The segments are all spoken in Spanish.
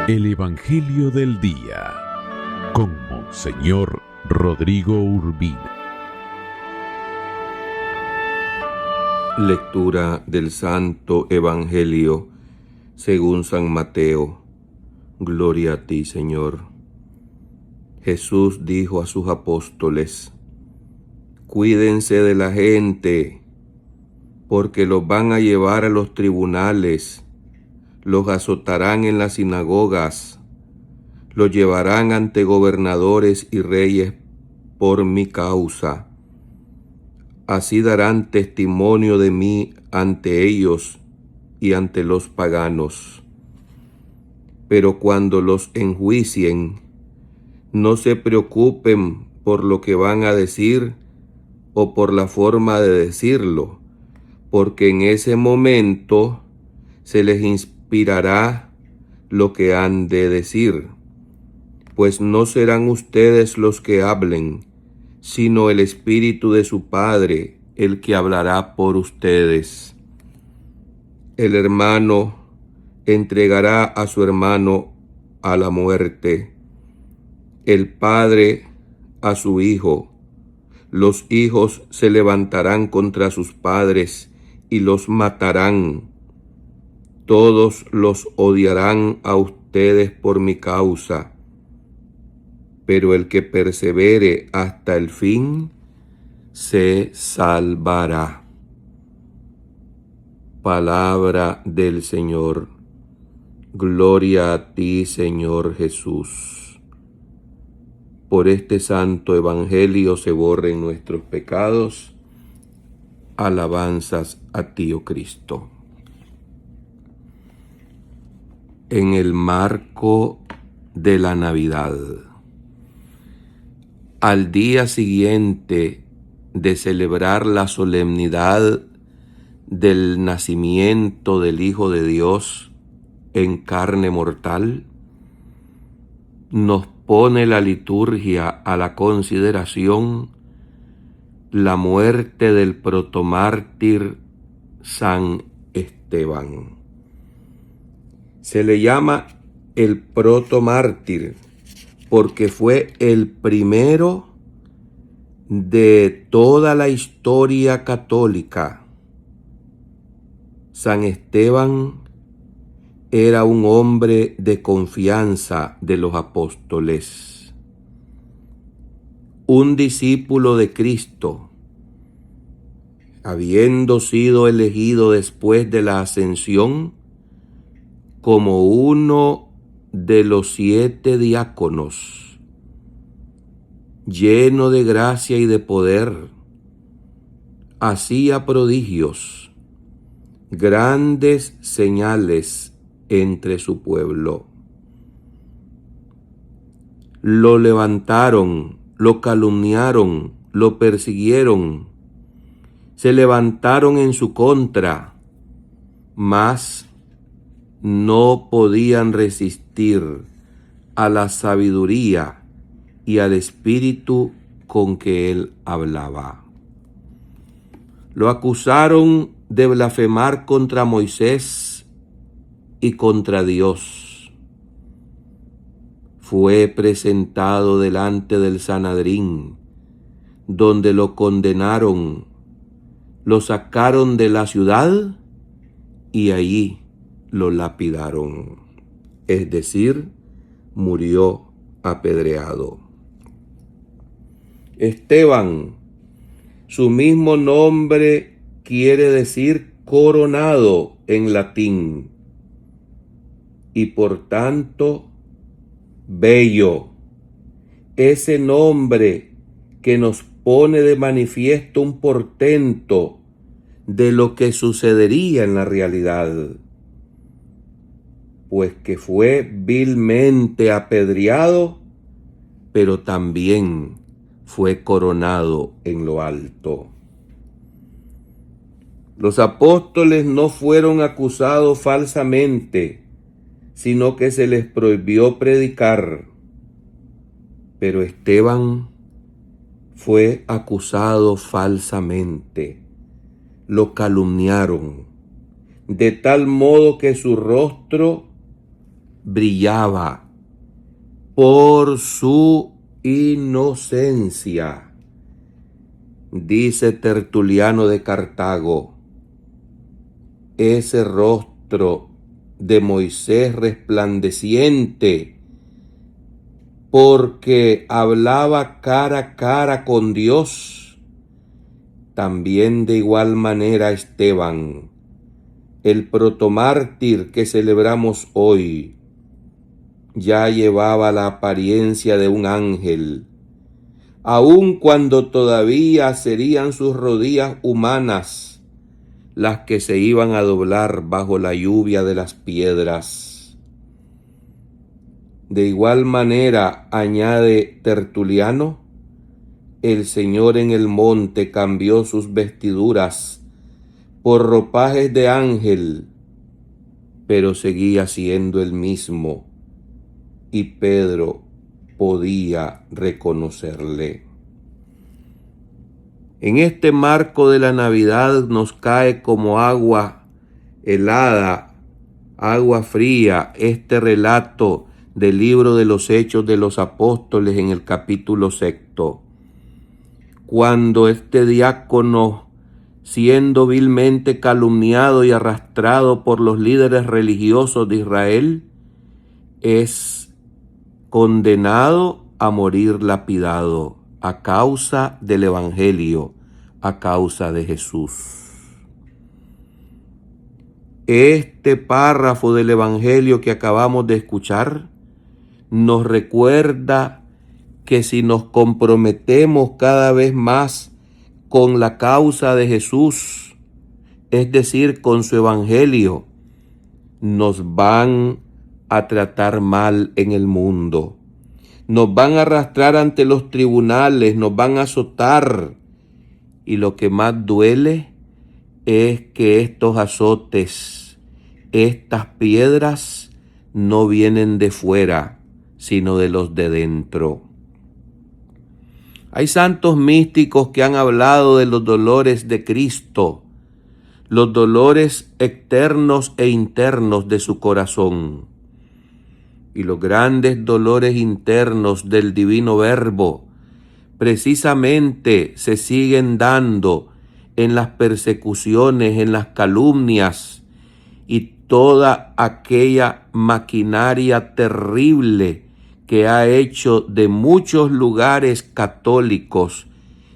El Evangelio del Día con Monseñor Rodrigo Urbina. Lectura del Santo Evangelio según San Mateo. Gloria a ti, Señor. Jesús dijo a sus apóstoles: cuídense de la gente, porque los van a llevar a los tribunales, los azotarán en las sinagogas, los llevarán ante gobernadores y reyes por mi causa. Así darán testimonio de mí ante ellos y ante los paganos. Pero cuando los enjuicien, no se preocupen por lo que van a decir o por la forma de decirlo, porque en ese momento se les inspirará lo que han de decir, pues no serán ustedes los que hablen, sino el Espíritu de su Padre, el que hablará por ustedes. El hermano entregará a su hermano a la muerte, el padre a su hijo. Los hijos se levantarán contra sus padres y los matarán. Todos los odiarán a ustedes por mi causa, pero el que persevere hasta el fin se salvará. Palabra del Señor. Gloria a ti, Señor Jesús. Por este santo evangelio se borren nuestros pecados. Alabanzas a ti, oh Cristo. En el marco de la Navidad, al día siguiente de celebrar la solemnidad del nacimiento del Hijo de Dios en carne mortal, nos pone la liturgia a la consideración la muerte del protomártir San Esteban. Se le llama el protomártir porque fue el primero de toda la historia católica. San Esteban era un hombre de confianza de los apóstoles, un discípulo de Cristo, habiendo sido elegido después de la ascensión como uno de los 7 diáconos, lleno de gracia y de poder, hacía prodigios, grandes señales entre su pueblo. Lo levantaron, lo calumniaron, lo persiguieron, se levantaron en su contra, mas no podían resistir a la sabiduría y al espíritu con que él hablaba. Lo acusaron de blasfemar contra Moisés y contra Dios. Fue presentado delante del Sanedrín, donde lo condenaron, lo sacaron de la ciudad y allí lo lapidaron, es decir, murió apedreado. Esteban, su mismo nombre quiere decir coronado en latín y por tanto bello, ese nombre que nos pone de manifiesto un portento de lo que sucedería en la realidad, pues que fue vilmente apedreado, pero también fue coronado en lo alto. Los apóstoles no fueron acusados falsamente, sino que se les prohibió predicar. Pero Esteban fue acusado falsamente. Lo calumniaron, de tal modo que su rostro brillaba por su inocencia. Dice Tertuliano de Cartago, ese rostro de Moisés resplandeciente, porque hablaba cara a cara con Dios. También de igual manera Esteban, el protomártir que celebramos hoy, ya llevaba la apariencia de un ángel, aun cuando todavía serían sus rodillas humanas las que se iban a doblar bajo la lluvia de las piedras. De igual manera, añade Tertuliano, el Señor en el monte cambió sus vestiduras por ropajes de ángel, pero seguía siendo el mismo, y Pedro podía reconocerle. En este marco de la Navidad nos cae como agua helada, agua fría, este relato del libro de los Hechos de los Apóstoles en el capítulo 6, cuando este diácono, siendo vilmente calumniado y arrastrado por los líderes religiosos de Israel, es condenado a morir lapidado a causa del Evangelio, a causa de Jesús. Este párrafo del Evangelio que acabamos de escuchar nos recuerda que si nos comprometemos cada vez más con la causa de Jesús, es decir, con su Evangelio, nos van a tratar mal en el mundo. Nos van a arrastrar ante los tribunales, nos van a azotar. Y lo que más duele es que estos azotes, estas piedras, no vienen de fuera, sino de los de dentro. Hay santos místicos que han hablado de los dolores de Cristo, los dolores externos e internos de su corazón. Y los grandes dolores internos del Divino Verbo precisamente se siguen dando en las persecuciones, en las calumnias y toda aquella maquinaria terrible que ha hecho de muchos lugares católicos,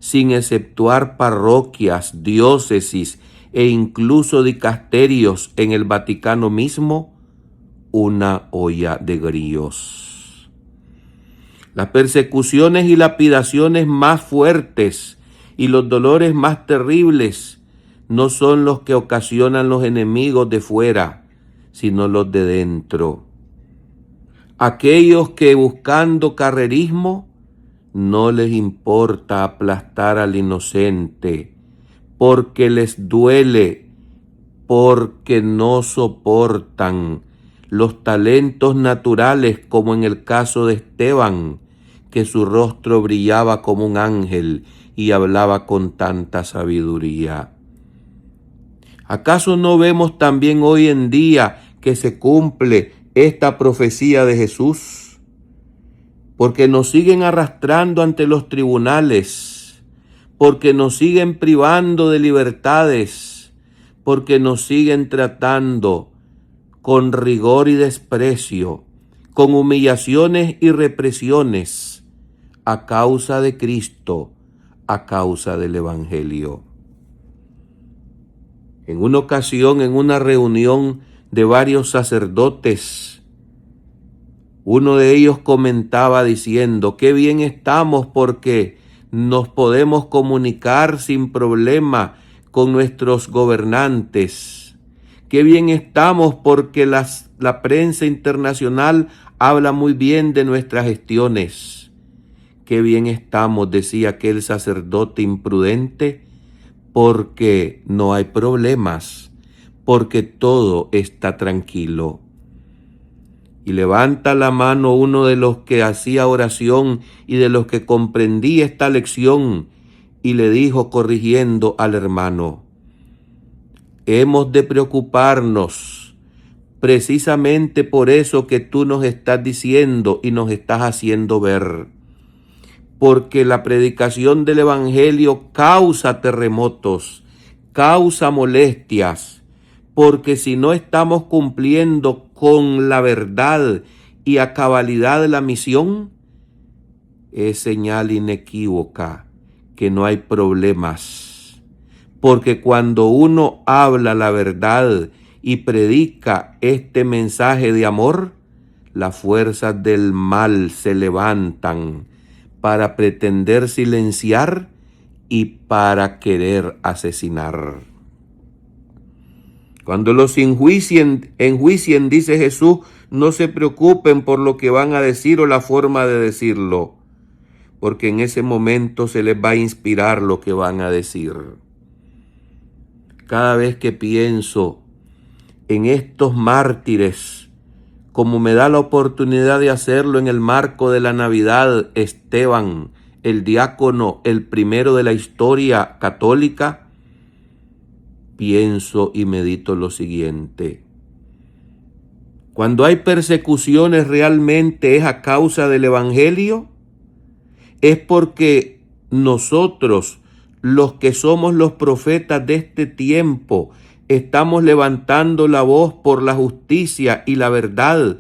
sin exceptuar parroquias, diócesis e incluso dicasterios en el Vaticano mismo, una olla de grillos. Las persecuciones y lapidaciones más fuertes y los dolores más terribles no son los que ocasionan los enemigos de fuera, sino los de dentro. Aquellos que buscando carrerismo no les importa aplastar al inocente, porque les duele, porque no soportan los talentos naturales, como en el caso de Esteban, que su rostro brillaba como un ángel y hablaba con tanta sabiduría. ¿Acaso no vemos también hoy en día que se cumple esta profecía de Jesús? Porque nos siguen arrastrando ante los tribunales, porque nos siguen privando de libertades, porque nos siguen tratando con rigor y desprecio, con humillaciones y represiones, a causa de Cristo, a causa del Evangelio. En una ocasión, en una reunión de varios sacerdotes, uno de ellos comentaba diciendo: qué bien estamos porque nos podemos comunicar sin problema con nuestros gobernantes. Qué bien estamos porque la prensa internacional habla muy bien de nuestras gestiones. Qué bien estamos, decía aquel sacerdote imprudente, porque no hay problemas, porque todo está tranquilo. Y levanta la mano uno de los que hacía oración y de los que comprendía esta lección, y le dijo, corrigiendo al hermano: hemos de preocuparnos precisamente por eso que tú nos estás diciendo y nos estás haciendo ver. Porque la predicación del Evangelio causa terremotos, causa molestias, porque si no estamos cumpliendo con la verdad y a cabalidad la misión, es señal inequívoca que no hay problemas. Porque cuando uno habla la verdad y predica este mensaje de amor, las fuerzas del mal se levantan para pretender silenciar y para querer asesinar. Cuando los enjuicien, dice Jesús, no se preocupen por lo que van a decir o la forma de decirlo, porque en ese momento se les va a inspirar lo que van a decir. Cada vez que pienso en estos mártires, como me da la oportunidad de hacerlo en el marco de la Navidad, Esteban, el diácono, el primero de la historia católica, pienso y medito lo siguiente. Cuando hay persecuciones realmente es a causa del Evangelio, es porque nosotros, los que somos los profetas de este tiempo, estamos levantando la voz por la justicia y la verdad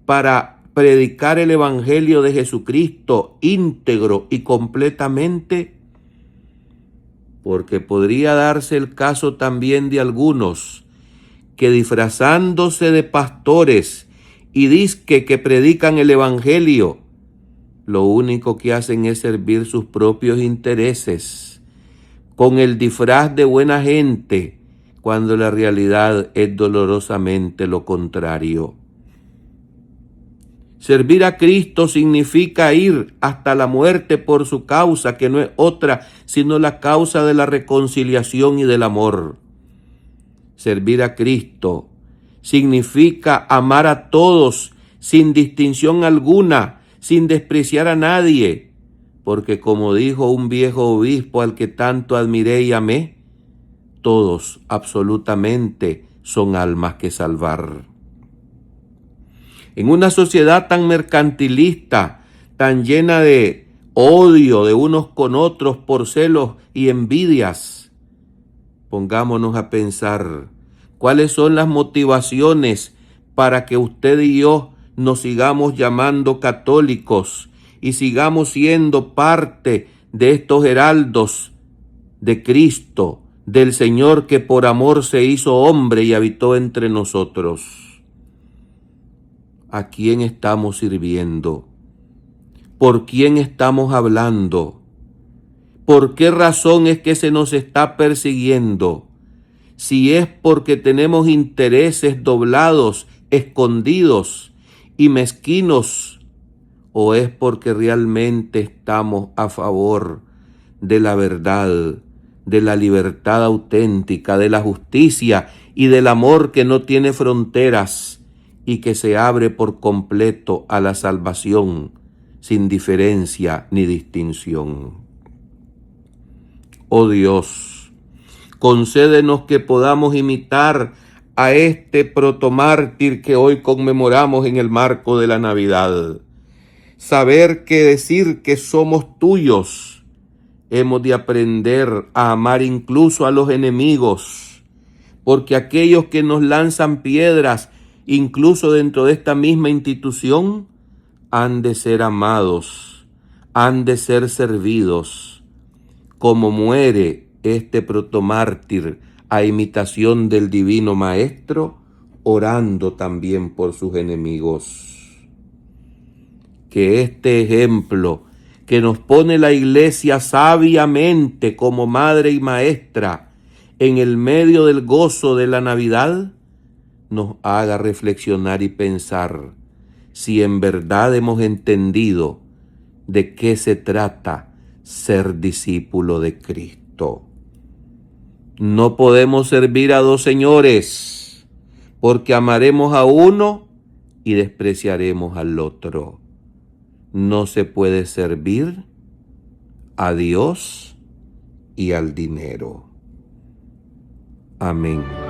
para predicar el Evangelio de Jesucristo íntegro y completamente, porque podría darse el caso también de algunos que disfrazándose de pastores y dizque que predican el Evangelio, lo único que hacen es servir sus propios intereses con el disfraz de buena gente, cuando la realidad es dolorosamente lo contrario. Servir a Cristo significa ir hasta la muerte por su causa, que no es otra sino la causa de la reconciliación y del amor. Servir a Cristo significa amar a todos sin distinción alguna, sin despreciar a nadie, porque como dijo un viejo obispo al que tanto admiré y amé, todos absolutamente son almas que salvar. En una sociedad tan mercantilista, tan llena de odio de unos con otros por celos y envidias, pongámonos a pensar cuáles son las motivaciones para que usted y yo nos sigamos llamando católicos y sigamos siendo parte de estos heraldos de Cristo, del Señor que por amor se hizo hombre y habitó entre nosotros. ¿A quién estamos sirviendo? ¿Por quién estamos hablando? ¿Por qué razón es que se nos está persiguiendo? Si es porque tenemos intereses doblados, escondidos y mezquinos, o es porque realmente estamos a favor de la verdad, de la libertad auténtica, de la justicia y del amor que no tiene fronteras y que se abre por completo a la salvación, sin diferencia ni distinción. Oh Dios, concédenos que podamos imitar a este protomártir que hoy conmemoramos en el marco de la Navidad. Saber que decir que somos tuyos, hemos de aprender a amar incluso a los enemigos, porque aquellos que nos lanzan piedras, incluso dentro de esta misma institución, han de ser amados, han de ser servidos, como muere este protomártir a imitación del Divino Maestro, orando también por sus enemigos. Que este ejemplo que nos pone la Iglesia sabiamente como madre y maestra en el medio del gozo de la Navidad, nos haga reflexionar y pensar si en verdad hemos entendido de qué se trata ser discípulo de Cristo. No podemos servir a dos señores, porque amaremos a uno y despreciaremos al otro. No se puede servir a Dios y al dinero. Amén.